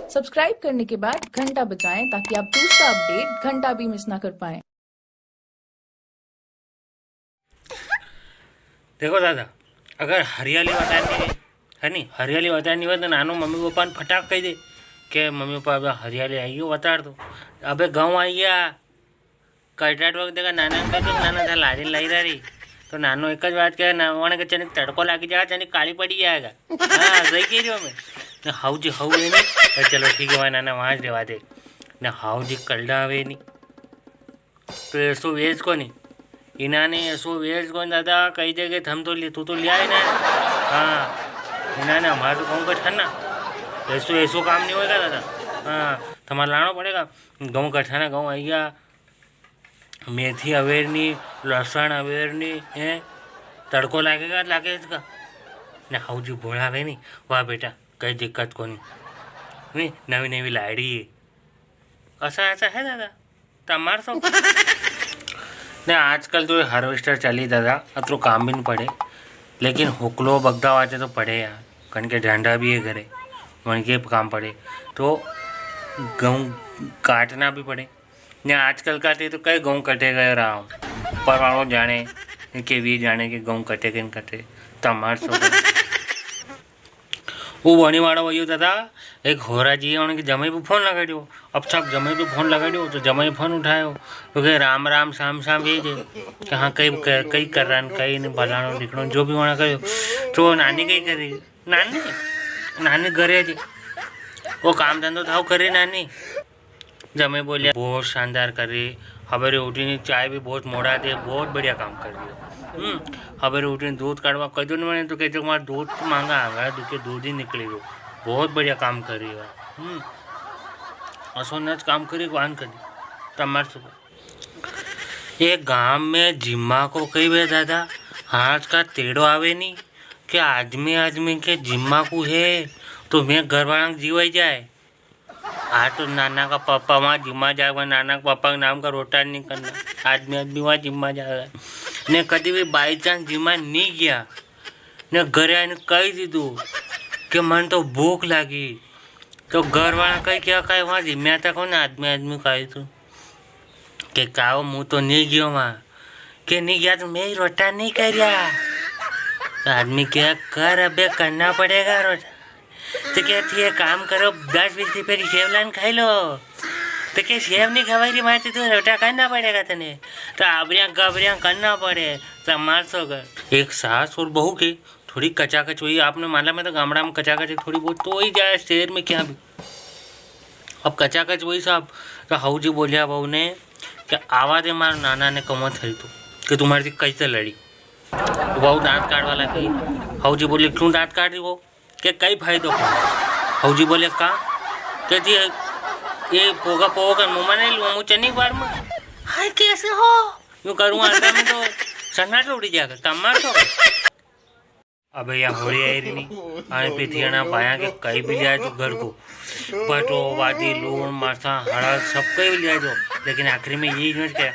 Subscribe करने के बाद घंटा बजाएं ताकि आप दूसरा अपडेट घंटा भी मिस ना कर पाएं। देखो दादा, अगर हरियाली वटानी है नहीं, हरियाली वटानी हो तो नानो मम्मी पप्पा ने फटाक कही दे कि मम्मी पप्पा अब हरियाली आई गई वताड़ दो। अबे गाँव आई गया कटाट वक्त देखा नाना कह दो नाना था लारी लाई रही तो नानो एक बात कहे ना के चने तड़को लागी जाएगा चने काली पड़ी जाएगा। हाँ सही कह रही हो मैं हाउ जी हाउ है नहीं चलो ठीक है भाई नाना वहाँ જ રહેવા દે ને હાઉ जी કલડા આવે નહીં તો એસો વેજ કોની इन्होंने ऐसो वेज को दादा कई जगह हम तो तू तो लिया है ना। हाँ इन्होंने हमारे तो गाँव का ठन ना ऐसो ऐसो काम नहीं होगा दादा। हाँ तो हमारा लाना पड़ेगा गाँव का ठना गाँव आई गया मेथी अवेरनी लहसुन अवेरनी है तड़को लागेगा लागे इसका ने हाउ जी बोलावे नहीं वाह बेटा कई दिक्कत को नहीं नवी नवी लाड़ी है ऐसा ऐसा है दादा तमार सो ने आजकल तो हार्वेस्टर चली दादा अतो काम भी नहीं पड़े लेकिन हुकलो बगदा वाचे तो पड़े यार कण के डंडा भी है घरे मन के काम पड़े तो गेहूँ काटना भी पड़े ने आजकल काटे तो कई गेहूँ कटे गए रहा हूँ पर वालों जाने के भी जाने के गेहूँ कटे के कटे तमार सो वो बनी वाला वही दादा एक होरा जी है उनके जमाई पे फोन लगा दियो अब सब जमाई पे फोन लगा दियो तो जमाई फोन उठायो तो कहे राम राम शाम शाम ये जे कि हाँ कई कई कर रहा कई नहीं भलानो दिखनो जो भी होना करो तो नानी कई करे नानी नानी घरे जी वो काम धंधो था करे नानी जमाई बोलिया बहुत शानदार करे हमारे उठीने चाय भी बहुत मोड़ा दे बहुत बढ़िया काम कर रही है। हमारे उठीने दूध काटवा कदू नहीं बने तो कहते तुम्हारा दूध महंगा आ गया दूध के दूध ही निकले हो बहुत बढ़िया काम कर रही है। असो नच काम करी वान करी तमार सुबह ये गांव में जिम्मा को कही बे दादा आज का तेड़ो आवे नहीं कि आदमी के जिम्मा को है तो मैं घर वाला जीवाई जाए हाँ तो नाना का पापा वहाँ जिम्मा जाएगा नाना का पापा के नाम का रोटा नहीं करना आदमी वहाँ जिम्मा जाएगा ने कभी भी बाई चांस जिम्मा नहीं गया ने घरे आने कही दीदू कि मन तो भूख लगी तो घर वाला कही क्या कहे वहाँ जिम्मे आता कौन आदमी कही तू कि काओ मुँह तो नहीं गयो वहाँ कि नहीं गया तो मैं ही रोटा नहीं कर रहा तो आदमी क्या कर अबे करना पड़ेगा रोटा तो क्या थी काम करो 10-20 रुपये की सेव लान खाई लो तो क्या सेव नहीं खवाई रही मारती तो रोटा करना पड़ेगा तने तो आबरियाँ गबरियाँ करना पड़े तो मार सो कर एक सास और बहू की थोड़ी कचाकच हुई आपने माना में तो गामड़ा में कचाकच थोड़ी बहुत तो ही जाए शहर में क्या भी अब कचाकच वही साहब तो हाउ जी बोलिया बहू ने कि आवा दे मार नाना ने कमत थी तो कि तुम्हारी थी कैसे लड़ी तो बहू दांत काटवा लगी हाउ जी बोले क्यों दांत काट रही वो कि कई फायदों हाउ जी बोले का कहती है ये पोगा पोगा मुँह नहीं लूँ मुँह चनी बार में हाय कैसे हो यूँ करूँ अंदर में तो सन्नाटा उड़ी जाएगा तमार तो अबे यहाँ होली आई रही नहीं आने पिथियाना पाया कि कहीं भी लिया तो घर को बटो वादी लूण मरसा हड़ा सब कहीं भी लिया जो लेकिन आखिरी में यही यूज क्या